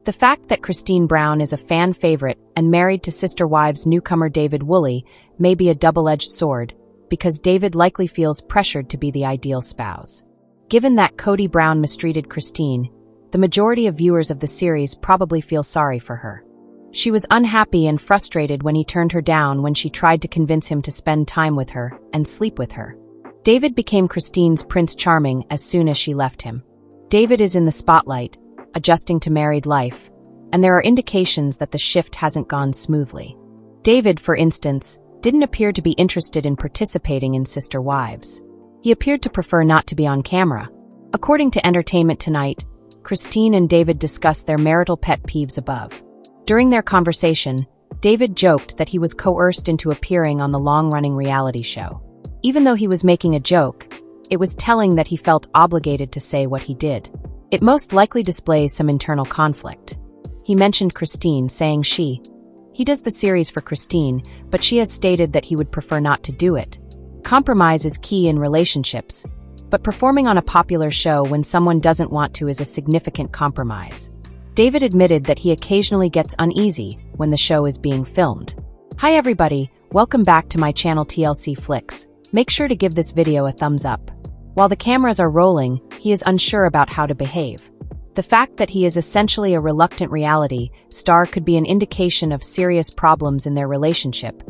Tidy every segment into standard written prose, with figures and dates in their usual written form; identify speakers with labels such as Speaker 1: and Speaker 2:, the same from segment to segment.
Speaker 1: The fact that Christine Brown is a fan favorite and married to Sister Wives newcomer David Woolley may be a double-edged sword, because David likely feels pressured to be the ideal spouse. Given that Kody Brown mistreated Christine, the majority of viewers of the series probably feel sorry for her. She was unhappy and frustrated when he turned her down when she tried to convince him to spend time with her and sleep with her. David became Christine's Prince Charming as soon as she left him. David is in the spotlight, adjusting to married life, and there are indications that the shift hasn't gone smoothly. David, for instance, didn't appear to be interested in participating in Sister Wives. He appeared to prefer not to be on camera. According to Entertainment Tonight, Christine and David discussed their marital pet peeves above. During their conversation, David joked that he was coerced into appearing on the long-running reality show. Even though he was making a joke, it was telling that he felt obligated to say what he did. It most likely displays some internal conflict. He mentioned Christine, saying he does the series for Christine, but she has stated that he would prefer not to do it. Compromise is key in relationships, but performing on a popular show when someone doesn't want to is a significant compromise. David admitted that he occasionally gets uneasy when the show is being filmed. Hi everybody, welcome back to my channel TLC Flicks. Make sure to give this video a thumbs up. While the cameras are rolling, he is unsure about how to behave. The fact that he is essentially a reluctant reality star could be an indication of serious problems in their relationship,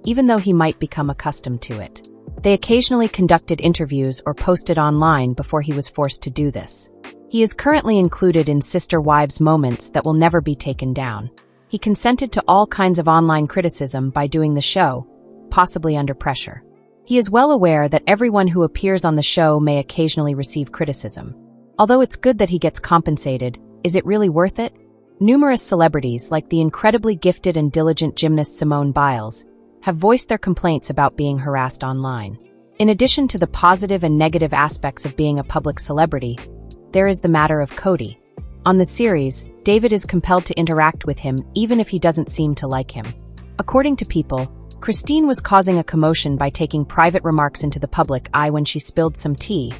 Speaker 1: even though he might become accustomed to it. They occasionally conducted interviews or posted online before he was forced to do this. He is currently included in Sister Wives moments that will never be taken down. He consented to all kinds of online criticism by doing the show, possibly under pressure. He is well aware that everyone who appears on the show may occasionally receive criticism. Although it's good that he gets compensated, is it really worth it? Numerous celebrities, like the incredibly gifted and diligent gymnast Simone Biles, have voiced their complaints about being harassed online. In addition to the positive and negative aspects of being a public celebrity, there is the matter of Cody. On the series, David is compelled to interact with him even if he doesn't seem to like him. According to People, Christine was causing a commotion by taking private remarks into the public eye when she spilled some tea,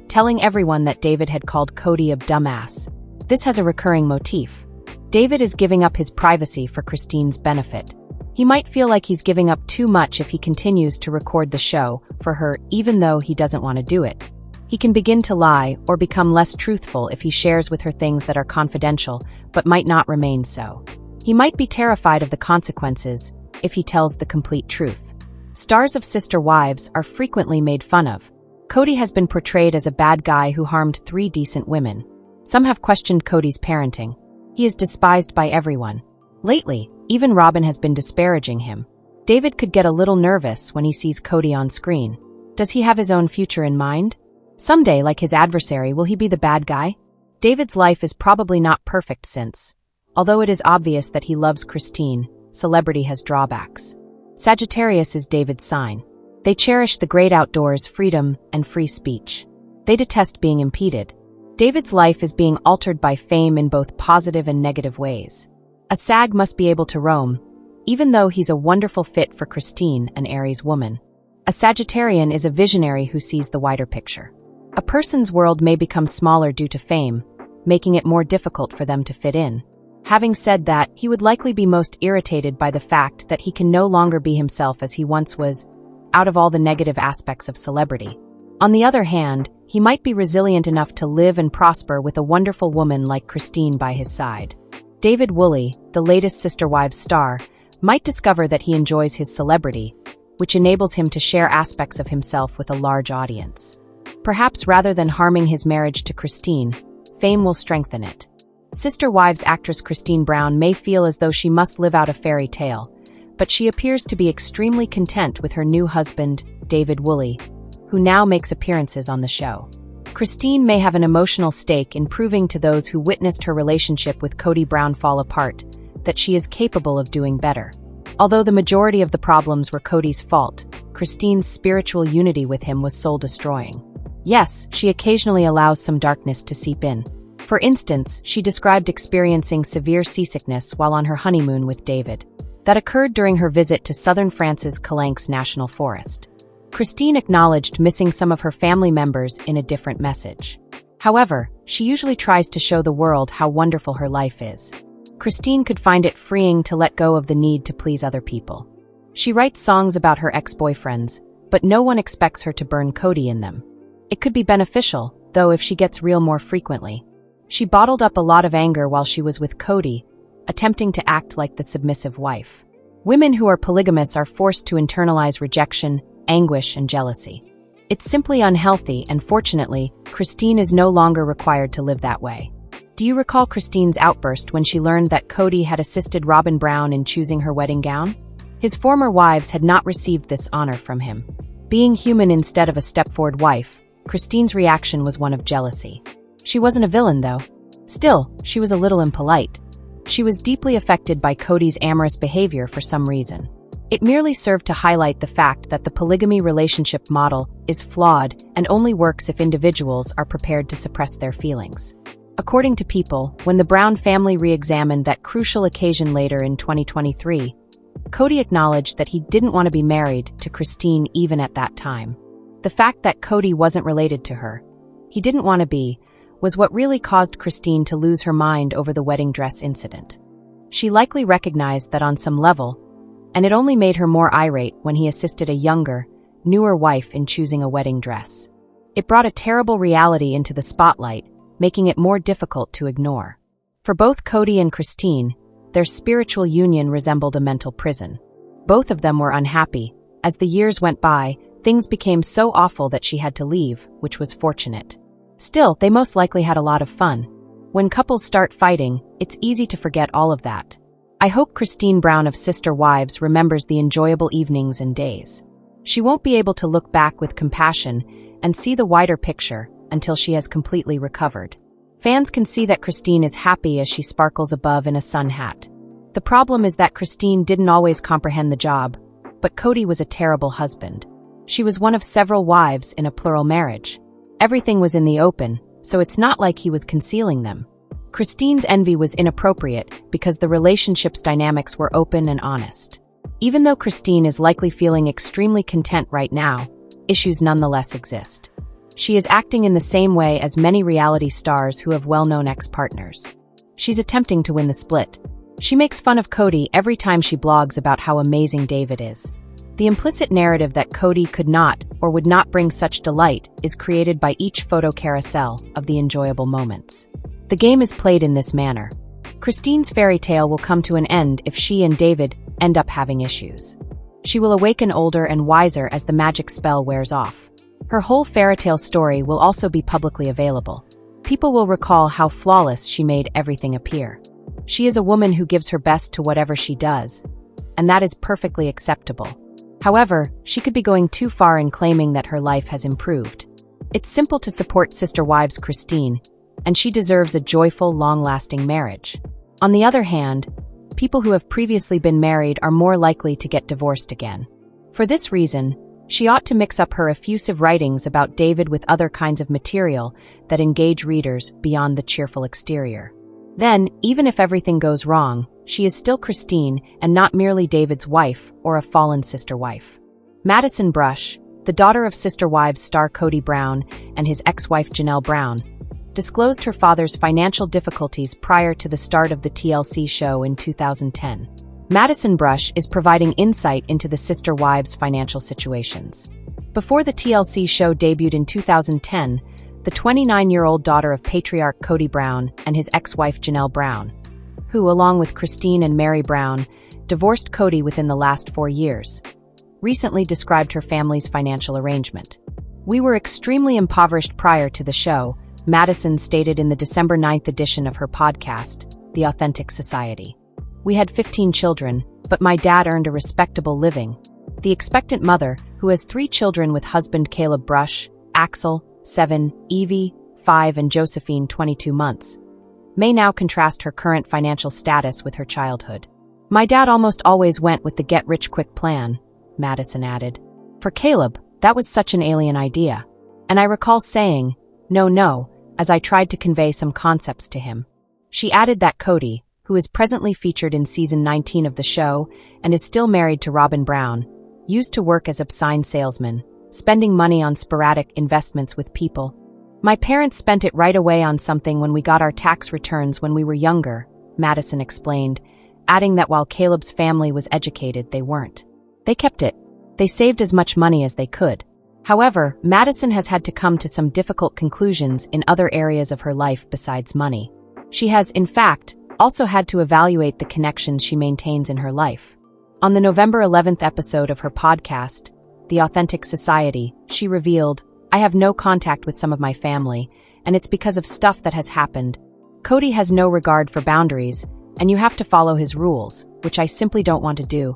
Speaker 1: telling everyone that David had called Cody a dumbass. This has a recurring motif. David is giving up his privacy for Christine's benefit. He might feel like he's giving up too much if he continues to record the show for her even though he doesn't want to do it. He can begin to lie or become less truthful if he shares with her things that are confidential but might not remain so. He might be terrified of the consequences if he tells the complete truth. Stars of Sister Wives are frequently made fun of. Cody has been portrayed as a bad guy who harmed 3 decent women. Some have questioned Cody's parenting. He is despised by everyone. Lately, even Robyn has been disparaging him. David could get a little nervous when he sees Cody on screen. Does he have his own future in mind? Someday, like his adversary, will he be the bad guy? David's life is probably not perfect since, although it is obvious that he loves Christine, celebrity has drawbacks. Sagittarius is David's sign. They cherish the great outdoors, freedom, and free speech. They detest being impeded. David's life is being altered by fame in both positive and negative ways. A Sag must be able to roam, even though he's a wonderful fit for Christine, an Aries woman. A Sagittarian is a visionary who sees the wider picture. A person's world may become smaller due to fame, making it more difficult for them to fit in. Having said that, he would likely be most irritated by the fact that he can no longer be himself as he once was, out of all the negative aspects of celebrity. On the other hand, he might be resilient enough to live and prosper with a wonderful woman like Christine by his side. David Woolley, the latest Sister Wives star, might discover that he enjoys his celebrity, which enables him to share aspects of himself with a large audience. Perhaps rather than harming his marriage to Christine, fame will strengthen it. Sister Wives actress Christine Brown may feel as though she must live out a fairy tale, but she appears to be extremely content with her new husband, David Woolley, who now makes appearances on the show. Christine may have an emotional stake in proving to those who witnessed her relationship with Kody Brown fall apart that she is capable of doing better. Although the majority of the problems were Cody's fault, Christine's spiritual unity with him was soul-destroying. Yes, she occasionally allows some darkness to seep in. For instance, she described experiencing severe seasickness while on her honeymoon with David. That occurred during her visit to southern France's Calanques National Forest. Christine acknowledged missing some of her family members in a different message. However, she usually tries to show the world how wonderful her life is. Christine could find it freeing to let go of the need to please other people. She writes songs about her ex-boyfriends, but no one expects her to burn Cody in them. It could be beneficial, though, if she gets real more frequently. She bottled up a lot of anger while she was with Cody, attempting to act like the submissive wife. Women who are polygamous are forced to internalize rejection, anguish, and jealousy. It's simply unhealthy, and fortunately, Christine is no longer required to live that way. Do you recall Christine's outburst when she learned that Cody had assisted Robyn Brown in choosing her wedding gown? His former wives had not received this honor from him. Being human instead of a step-forward wife, Christine's reaction was one of jealousy. She wasn't a villain, though. Still, she was a little impolite. She was deeply affected by Cody's amorous behavior for some reason. It merely served to highlight the fact that the polygamy relationship model is flawed and only works if individuals are prepared to suppress their feelings. According to People, when the Brown family re-examined that crucial occasion later in 2023, Cody acknowledged that he didn't want to be married to Christine even at that time. The fact that Cody wasn't related to her, he didn't want to be, was what really caused Christine to lose her mind over the wedding dress incident. She likely recognized that on some level, and it only made her more irate when he assisted a younger, newer wife in choosing a wedding dress. It brought a terrible reality into the spotlight, making it more difficult to ignore. For both Cody and Christine, their spiritual union resembled a mental prison. Both of them were unhappy. As the years went by, things became so awful that she had to leave, which was fortunate. Still, they most likely had a lot of fun. When couples start fighting, it's easy to forget all of that. I hope Christine Brown of Sister Wives remembers the enjoyable evenings and days. She won't be able to look back with compassion and see the wider picture until she has completely recovered. Fans can see that Christine is happy as she sparkles above in a sun hat. The problem is that Christine didn't always comprehend the job, but Cody was a terrible husband. She was one of several wives in a plural marriage. Everything was in the open, so it's not like he was concealing them. Christine's envy was inappropriate because the relationship's dynamics were open and honest. Even though Christine is likely feeling extremely content right now, issues nonetheless exist. She is acting in the same way as many reality stars who have well-known ex-partners. She's attempting to win the split. She makes fun of Cody every time she blogs about how amazing David is. The implicit narrative that Cody could not or would not bring such delight is created by each photo carousel of the enjoyable moments. The game is played in this manner. Christine's fairy tale will come to an end if she and David end up having issues. She will awaken older and wiser as the magic spell wears off. Her whole fairy tale story will also be publicly available. People will recall how flawless she made everything appear. She is a woman who gives her best to whatever she does, and that is perfectly acceptable. However, she could be going too far in claiming that her life has improved. It's simple to support Sister Wives Christine, and she deserves a joyful, long-lasting marriage. On the other hand, people who have previously been married are more likely to get divorced again. For this reason, she ought to mix up her effusive writings about David with other kinds of material that engage readers beyond the cheerful exterior. Then, even if everything goes wrong, she is still Christine and not merely David's wife or a fallen sister wife. Madison Brush, the daughter of Sister Wives star Cody Brown and his ex-wife Janelle Brown, disclosed her father's financial difficulties prior to the start of the TLC show in 2010. Madison Brush is providing insight into the Sister Wives' financial situations. Before the TLC show debuted in 2010, the 29-year-old daughter of patriarch Cody Brown and his ex-wife Janelle Brown, who, along with Christine and Meri Brown, divorced Cody within the last 4 years, recently described her family's financial arrangement. "We were extremely impoverished prior to the show," Madison stated in the December 9th edition of her podcast, The Authentic Society. "We had 15 children, but my dad earned a respectable living." The expectant mother, who has 3 children with husband Caleb Brush, Axel, 7, Evie, 5, and Josephine, 22 months, may now contrast her current financial status with her childhood. "My dad almost always went with the get-rich-quick plan," Madison added. "For Caleb, that was such an alien idea. And I recall saying, 'No,' as I tried to convey some concepts to him." She added that Cody, who is presently featured in season 19 of the show and is still married to Robyn Brown, used to work as a sign salesman, spending money on sporadic investments with people. "My parents spent it right away on something when we got our tax returns when we were younger," Madison explained, adding that while Caleb's family was educated, they weren't. They kept it. They saved as much money as they could. However, Madison has had to come to some difficult conclusions in other areas of her life besides money. She has, in fact, also had to evaluate the connections she maintains in her life. On the November 11th episode of her podcast, The Authentic Society, she revealed, "I have no contact with some of my family, and it's because of stuff that has happened. Cody has no regard for boundaries, and you have to follow his rules, which I simply don't want to do."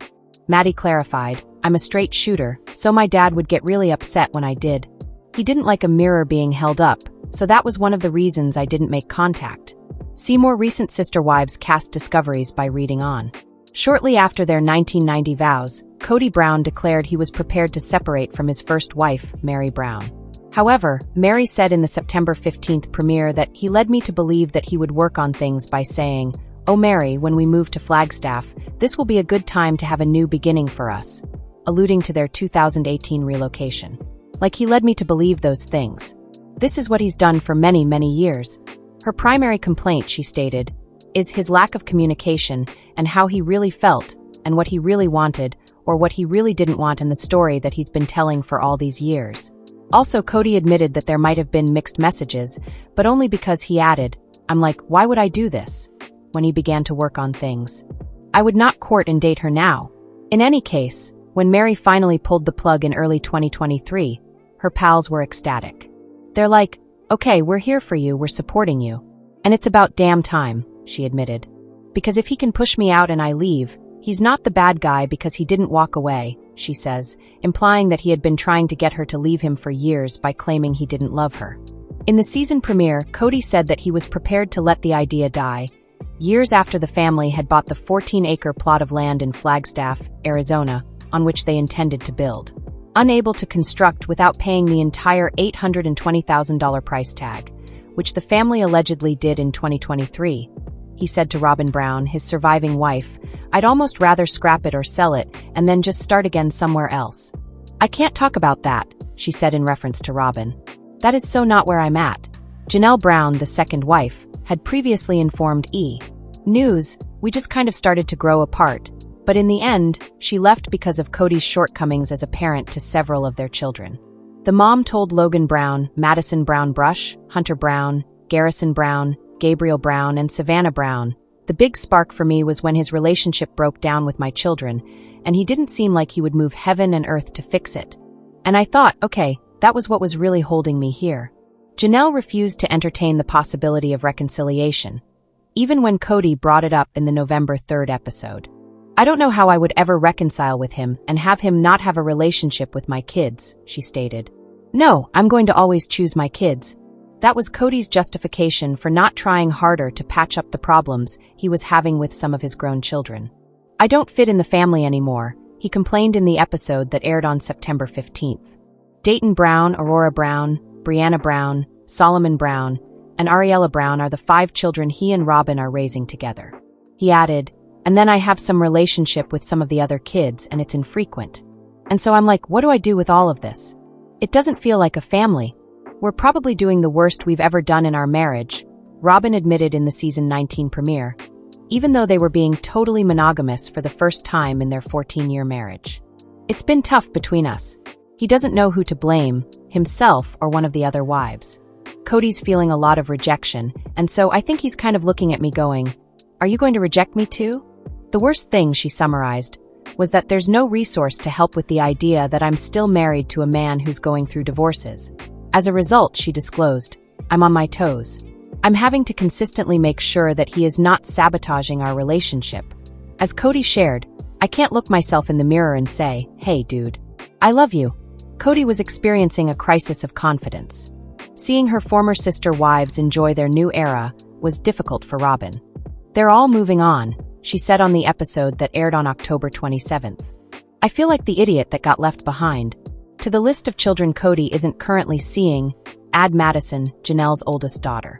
Speaker 1: Maddie clarified, "I'm a straight shooter, so my dad would get really upset when I did. He didn't like a mirror being held up, so that was one of the reasons I didn't make contact." See more recent Sister Wives cast discoveries by reading on. Shortly after their 1990 vows, Cody Brown declared he was prepared to separate from his first wife, Meri Brown. However, Meri said in the September 15th premiere that he led me to believe that he would work on things by saying, "Oh Meri, when we move to Flagstaff, this will be a good time to have a new beginning for us," alluding to their 2018 relocation. Like he led me to believe those things. This is what he's done for many, many years. Her primary complaint, she stated, is his lack of communication and how he really felt and what he really wanted or what he really didn't want in the story that he's been telling for all these years. Also, Cody admitted that there might have been mixed messages, but only because he added, "I'm like, why would I do this?" when he began to work on things. "I would not court and date her now." In any case, when Meri finally pulled the plug in early 2023, her pals were ecstatic. They're like, "Okay, we're here for you, we're supporting you. And it's about damn time," she admitted. "Because if he can push me out and I leave, he's not the bad guy because he didn't walk away," she says, implying that he had been trying to get her to leave him for years by claiming he didn't love her. In the season premiere, Cody said that he was prepared to let the idea die, years after the family had bought the 14-acre plot of land in Flagstaff, Arizona, on which they intended to build. Unable to construct without paying the entire $820,000 price tag, which the family allegedly did in 2023, he said to Robyn Brown, his surviving wife, "I'd almost rather scrap it or sell it and then just start again somewhere else." "I can't talk about that," she said in reference to Robyn. "That is so not where I'm at." Janelle Brown, the second wife, had previously informed E! News, "We just kind of started to grow apart," but in the end, she left because of Cody's shortcomings as a parent to several of their children. The mom told Logan Brown, Madison Brown Brush, Hunter Brown, Garrison Brown, Gabriel Brown, and Savannah Brown, "The big spark for me was when his relationship broke down with my children, and he didn't seem like he would move heaven and earth to fix it. And I thought, okay, that was what was really holding me here." Janelle refused to entertain the possibility of reconciliation, even when Cody brought it up in the November 3rd episode. "I don't know how I would ever reconcile with him and have him not have a relationship with my kids," she stated. "No, I'm going to always choose my kids." That was Cody's justification for not trying harder to patch up the problems he was having with some of his grown children. "I don't fit in the family anymore," he complained in the episode that aired on September 15th. Dayton Brown, Aurora Brown, Brianna Brown, Solomon Brown, and Ariella Brown are the 5 children he and Robyn are raising together. He added, "And then I have some relationship with some of the other kids, and it's infrequent. And so I'm like, what do I do with all of this? It doesn't feel like a family. We're probably doing the worst we've ever done in our marriage," Robyn admitted in the season 19 premiere, even though they were being totally monogamous for the first time in their 14-year marriage. "It's been tough between us. He doesn't know who to blame, himself or one of the other wives. Cody's feeling a lot of rejection, and so I think he's kind of looking at me going, 'Are you going to reject me too?' The worst thing," she summarized, "was that there's no resource to help with the idea that I'm still married to a man who's going through divorces. As a result," she disclosed, "I'm on my toes. I'm having to consistently make sure that he is not sabotaging our relationship. As Cody shared, I can't look myself in the mirror and say, 'Hey, dude, I love you.'" Cody was experiencing a crisis of confidence. Seeing her former sister wives enjoy their new era was difficult for Robyn. "They're all moving on," she said on the episode that aired on October 27th. "I feel like the idiot that got left behind." To the list of children Cody isn't currently seeing, add Madison, Janelle's oldest daughter.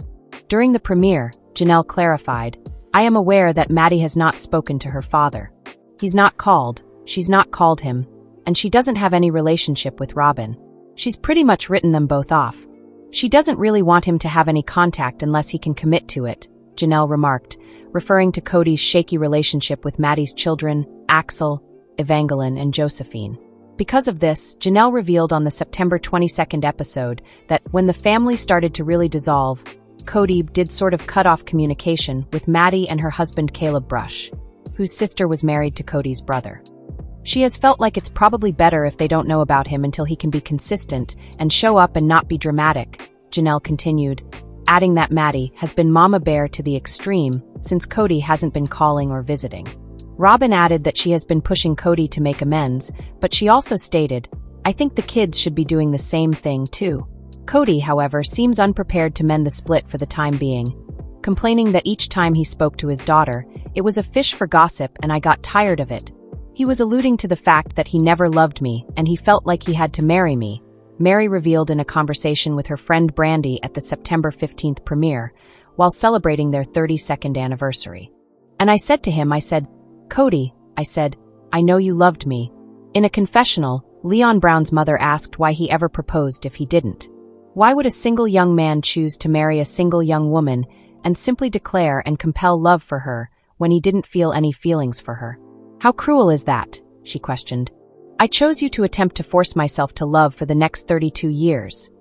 Speaker 1: During the premiere, Janelle clarified, "I am aware that Maddie has not spoken to her father. He's not called, she's not called him, and she doesn't have any relationship with Robyn. She's pretty much written them both off. She doesn't really want him to have any contact unless he can commit to it," Janelle remarked, referring to Cody's shaky relationship with Maddie's children, Axel, Evangeline, and Josephine. Because of this, Janelle revealed on the September 22nd episode that when the family started to really dissolve, Kody did sort of cut off communication with Maddie and her husband Caleb Brush, whose sister was married to Cody's brother. She has felt like it's probably better if they don't know about him until he can be consistent and show up and not be dramatic, Janelle continued, adding that Maddie has been mama bear to the extreme since Kody hasn't been calling or visiting. Robyn added that she has been pushing Kody to make amends, but she also stated, "I think the kids should be doing the same thing too." Kody, however, seems unprepared to mend the split for the time being, complaining that each time he spoke to his daughter, it was a fish for gossip and I got tired of it. He was alluding to the fact that he never loved me and he felt like he had to marry me, Meri revealed in a conversation with her friend Brandy at the September 15th premiere, while celebrating their 32nd anniversary. "And I said to him, I said, Kody, I said, I know you loved me." In a confessional, Leon Brown's mother asked why he ever proposed if he didn't. Why would a single young man choose to marry a single young woman and simply declare and compel love for her when he didn't feel any feelings for her? "How cruel is that?" she questioned. "I chose you to attempt to force myself to love for the next 32 years,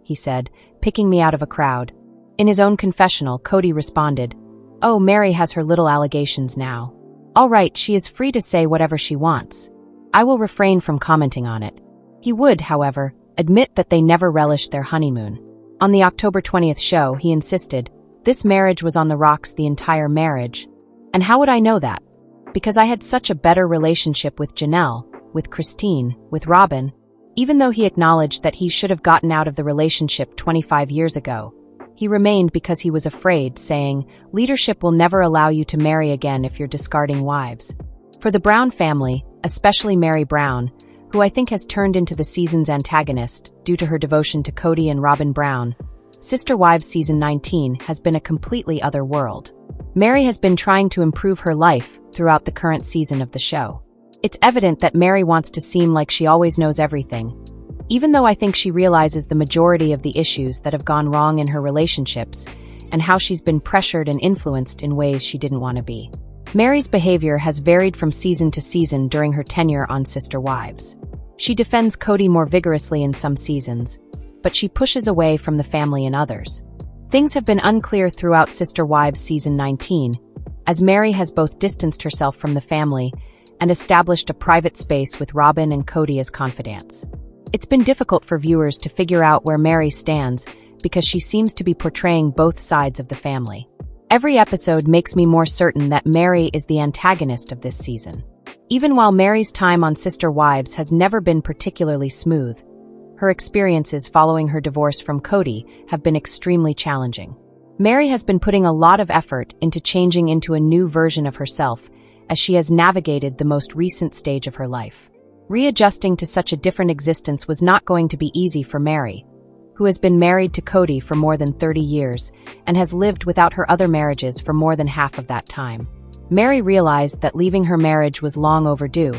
Speaker 1: he said, picking me out of a crowd. In his own confessional, Kody responded, "Oh, Meri has her little allegations now. All right, she is free to say whatever she wants. I will refrain from commenting on it." He would, however, admit that they never relished their honeymoon. On the October 20th show, he insisted, "This marriage was on the rocks the entire marriage." And how would I know that? Because I had such a better relationship with Janelle, with Christine, with Robyn. Even though he acknowledged that he should have gotten out of the relationship 25 years ago, he remained because he was afraid, saying, "Leadership will never allow you to marry again if you're discarding wives." For the Brown family, especially Meri Brown, who I think has turned into the season's antagonist due to her devotion to Kody and Robyn Brown, Sister Wives Season 19 has been a completely other world. Meri has been trying to improve her life throughout the current season of the show. It's evident that Meri wants to seem like she always knows everything, even though I think she realizes the majority of the issues that have gone wrong in her relationships and how she's been pressured and influenced in ways she didn't want to be. Meri's behavior has varied from season to season during her tenure on Sister Wives. She defends Kody more vigorously in some seasons, but she pushes away from the family in others. Things have been unclear throughout Sister Wives Season 19, as Meri has both distanced herself from the family and established a private space with Robyn and Kody as confidants. It's been difficult for viewers to figure out where Meri stands because she seems to be portraying both sides of the family. Every episode makes me more certain that Meri is the antagonist of this season. Even while Meri's time on Sister Wives has never been particularly smooth, her experiences following her divorce from Kody have been extremely challenging. Meri has been putting a lot of effort into changing into a new version of herself as she has navigated the most recent stage of her life. Readjusting to such a different existence was not going to be easy for Meri, who has been married to Kody for more than 30 years and has lived without her other marriages for more than half of that time. Meri realized that leaving her marriage was long overdue,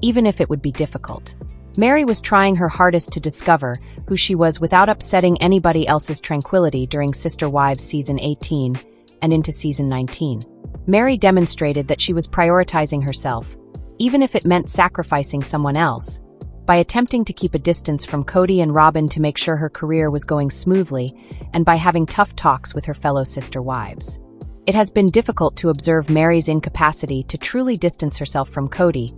Speaker 1: even if it would be difficult. Meri was trying her hardest to discover who she was without upsetting anybody else's tranquility during Sister Wives Season 18 and into Season 19. Meri demonstrated that she was prioritizing herself, even if it meant sacrificing someone else, by attempting to keep a distance from Kody and Robyn to make sure her career was going smoothly, and by having tough talks with her fellow sister wives. It has been difficult to observe Meri's incapacity to truly distance herself from Kody,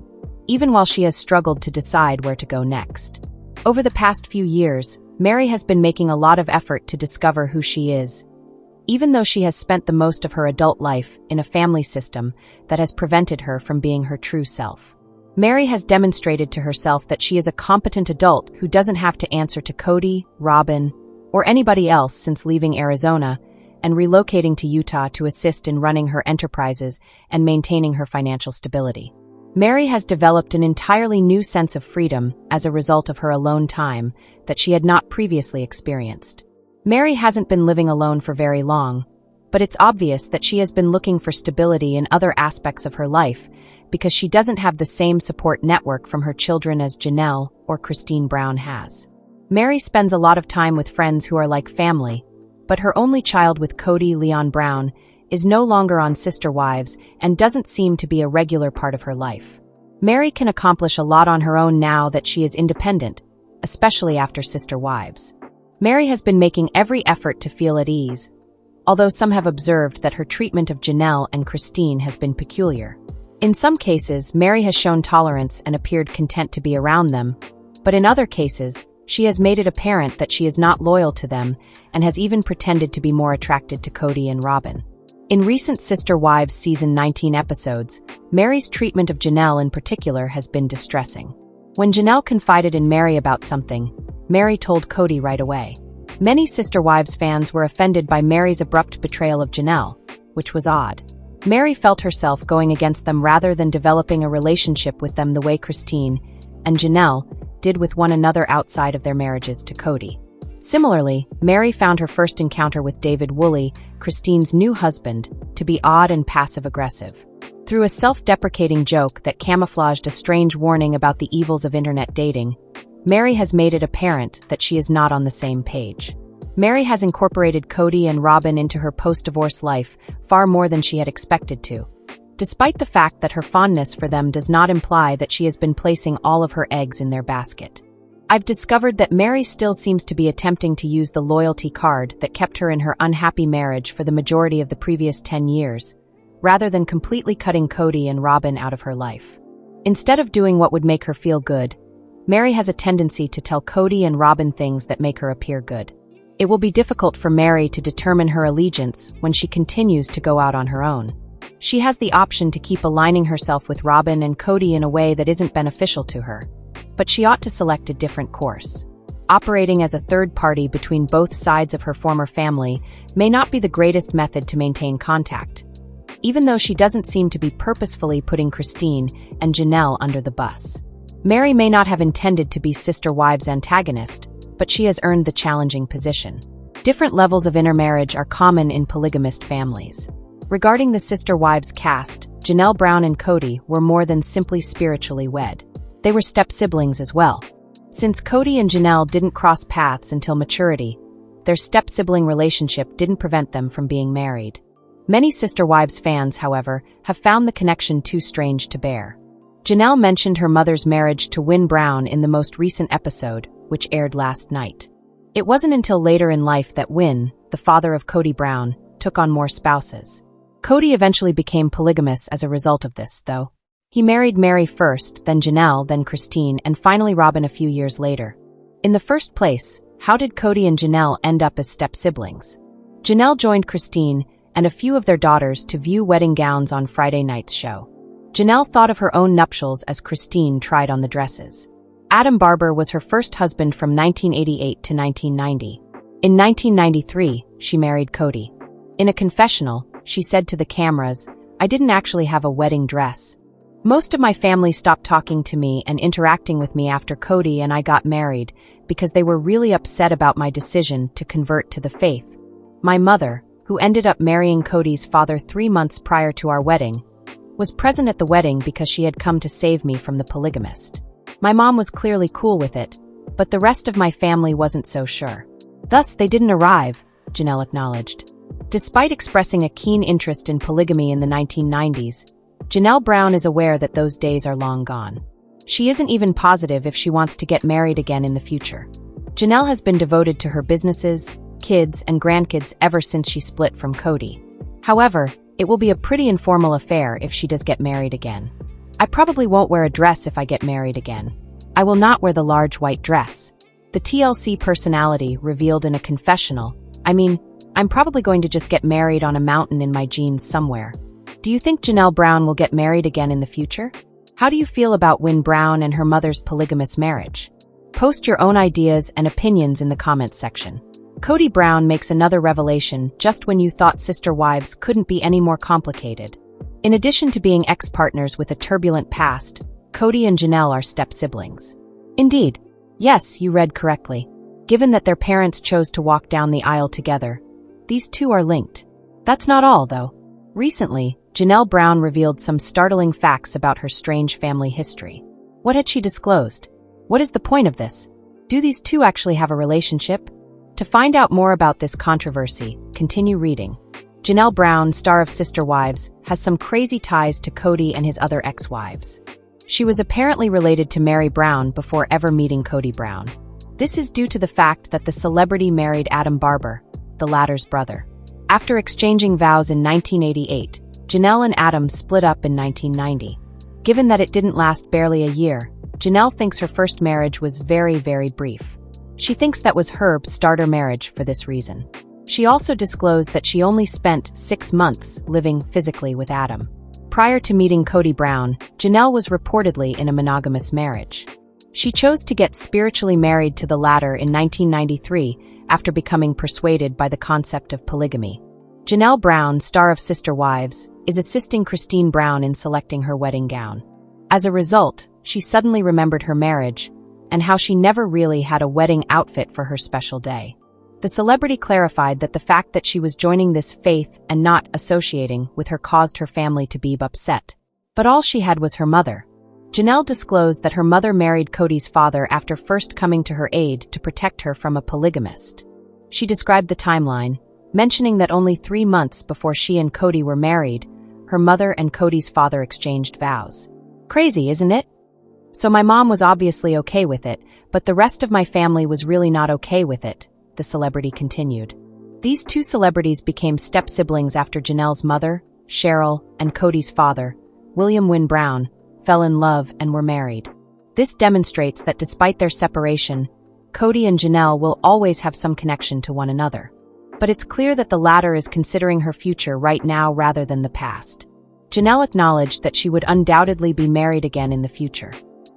Speaker 1: even while she has struggled to decide where to go next. Over the past few years, Meri has been making a lot of effort to discover who she is, even though she has spent the most of her adult life in a family system that has prevented her from being her true self. Meri has demonstrated to herself that she is a competent adult who doesn't have to answer to Kody, Robyn, or anybody else since leaving Arizona and relocating to Utah to assist in running her enterprises and maintaining her financial stability. Meri has developed an entirely new sense of freedom as a result of her alone time that she had not previously experienced. Meri hasn't been living alone for very long, but it's obvious that she has been looking for stability in other aspects of her life because she doesn't have the same support network from her children as Janelle or Christine Brown has. Meri spends a lot of time with friends who are like family, but her only child with Kody Leon Brown is no longer on Sister Wives and doesn't seem to be a regular part of her life. Meri can accomplish a lot on her own now that she is independent, especially after Sister Wives. Meri has been making every effort to feel at ease, although some have observed that her treatment of Janelle and Christine has been peculiar. In some cases, Meri has shown tolerance and appeared content to be around them, but in other cases, she has made it apparent that she is not loyal to them and has even pretended to be more attracted to Cody and Robyn. In recent Sister Wives Season 19 episodes, Meri's treatment of Janelle in particular has been distressing. When Janelle confided in Meri about something, Meri told Cody right away. Many Sister Wives fans were offended by Meri's abrupt betrayal of Janelle, which was odd. Meri felt herself going against them rather than developing a relationship with them the way Christine and Janelle did with one another outside of their marriages to Cody. Similarly, Meri found her first encounter with David Woolley, Christine's new husband, to be odd and passive-aggressive. Through a self-deprecating joke that camouflaged a strange warning about the evils of internet dating, Meri has made it apparent that she is not on the same page. Meri has incorporated Cody and Robyn into her post-divorce life far more than she had expected to, despite the fact that her fondness for them does not imply that she has been placing all of her eggs in their basket. I've discovered that Meri still seems to be attempting to use the loyalty card that kept her in her unhappy marriage for the majority of the previous 10 years, rather than completely cutting Cody and Robyn out of her life. Instead of doing what would make her feel good, Meri has a tendency to tell Cody and Robyn things that make her appear good. It will be difficult for Meri to determine her allegiance when she continues to go out on her own. She has the option to keep aligning herself with Robyn and Cody in a way that isn't beneficial to her, but she ought to select a different course. Operating as a third party between both sides of her former family may not be the greatest method to maintain contact, even though she doesn't seem to be purposefully putting Christine and Janelle under the bus. Meri may not have intended to be Sister Wives' antagonist, but she has earned the challenging position. Different levels of intermarriage are common in polygamist families. Regarding the Sister Wives cast, Janelle Brown and Cody were more than simply spiritually wed. They were step-siblings as well. Since Cody and Janelle didn't cross paths until maturity, their step-sibling relationship didn't prevent them from being married. Many Sister Wives fans, however, have found the connection too strange to bear. Janelle mentioned her mother's marriage to Win Brown in the most recent episode, which aired last night. It wasn't until later in life that Win, the father of Cody Brown, took on more spouses. Cody eventually became polygamous as a result of this, though. He married Meri first, then Janelle, then Christine, and finally Robyn a few years later. In the first place, how did Cody and Janelle end up as step-siblings? Janelle joined Christine and a few of their daughters to view wedding gowns on Friday night's show. Janelle thought of her own nuptials as Christine tried on the dresses. Adam Barber was her first husband from 1988 to 1990. In 1993, she married Cody. In a confessional, she said to the cameras, "I didn't actually have a wedding dress. Most of my family stopped talking to me and interacting with me after Cody and I got married because they were really upset about my decision to convert to the faith. My mother, who ended up marrying Cody's father 3 months prior to our wedding, was present at the wedding because she had come to save me from the polygamist. My mom was clearly cool with it, but the rest of my family wasn't so sure. Thus, they didn't arrive," Janelle acknowledged. Despite expressing a keen interest in polygamy in the 1990s, Janelle Brown is aware that those days are long gone. She isn't even positive if she wants to get married again in the future. Janelle has been devoted to her businesses, kids, and grandkids ever since she split from Cody. However, it will be a pretty informal affair if she does get married again. "I probably won't wear a dress if I get married again. I will not wear the large white dress," the TLC personality revealed in a confessional. I'm probably going to just get married on a mountain in my jeans somewhere." Do you think Janelle Brown will get married again in the future? How do you feel about Win Brown and her mother's polygamous marriage? Post your own ideas and opinions in the comments section. Cody Brown makes another revelation just when you thought Sister Wives couldn't be any more complicated. In addition to being ex-partners with a turbulent past, Cody and Janelle are step-siblings. Indeed. Yes, you read correctly. Given that their parents chose to walk down the aisle together, these two are linked. That's not all, though. Recently, Janelle Brown revealed some startling facts about her strange family history. What had she disclosed? What is the point of this? Do these two actually have a relationship? To find out more about this controversy, continue reading. Janelle Brown, star of Sister Wives, has some crazy ties to Cody and his other ex-wives. She was apparently related to Meri Brown before ever meeting Kody Brown. This is due to the fact that the celebrity married Adam Barber, the latter's brother. After exchanging vows in 1988, Janelle and Adam split up in 1990. Given that it didn't last barely a year, Janelle thinks her first marriage was very, very brief. She thinks that was her starter marriage for this reason. She also disclosed that she only spent 6 months living physically with Adam. Prior to meeting Cody Brown, Janelle was reportedly in a monogamous marriage. She chose to get spiritually married to the latter in 1993 after becoming persuaded by the concept of polygamy. Janelle Brown, star of Sister Wives, is assisting Christine Brown in selecting her wedding gown. As a result, she suddenly remembered her marriage and how she never really had a wedding outfit for her special day. The celebrity clarified that the fact that she was joining this faith and not associating with her caused her family to be upset. But all she had was her mother. Janelle disclosed that her mother married Cody's father after first coming to her aid to protect her from a polygamist. She described the timeline, mentioning that only 3 months before she and Cody were married, her mother and Cody's father exchanged vows. Crazy, isn't it? So my mom was obviously okay with it, but the rest of my family was really not okay with it, the celebrity continued. These two celebrities became step-siblings after Janelle's mother, Cheryl, and Cody's father, William Wynn Brown, fell in love and were married. This demonstrates that despite their separation, Cody and Janelle will always have some connection to one another. But it's clear that the latter is considering her future right now rather than the past. Janelle acknowledged that she would undoubtedly be married again in the future.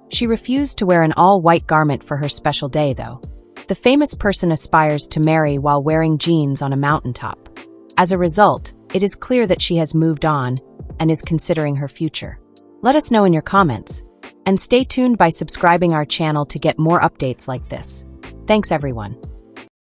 Speaker 1: She refused to wear an all-white garment for her special day, though. The famous person aspires to marry while wearing jeans on a mountaintop. As a result, it is clear that she has moved on and is considering her future. Let us know in your comments. And stay tuned by subscribing our channel to get more updates like this. Thanks, everyone.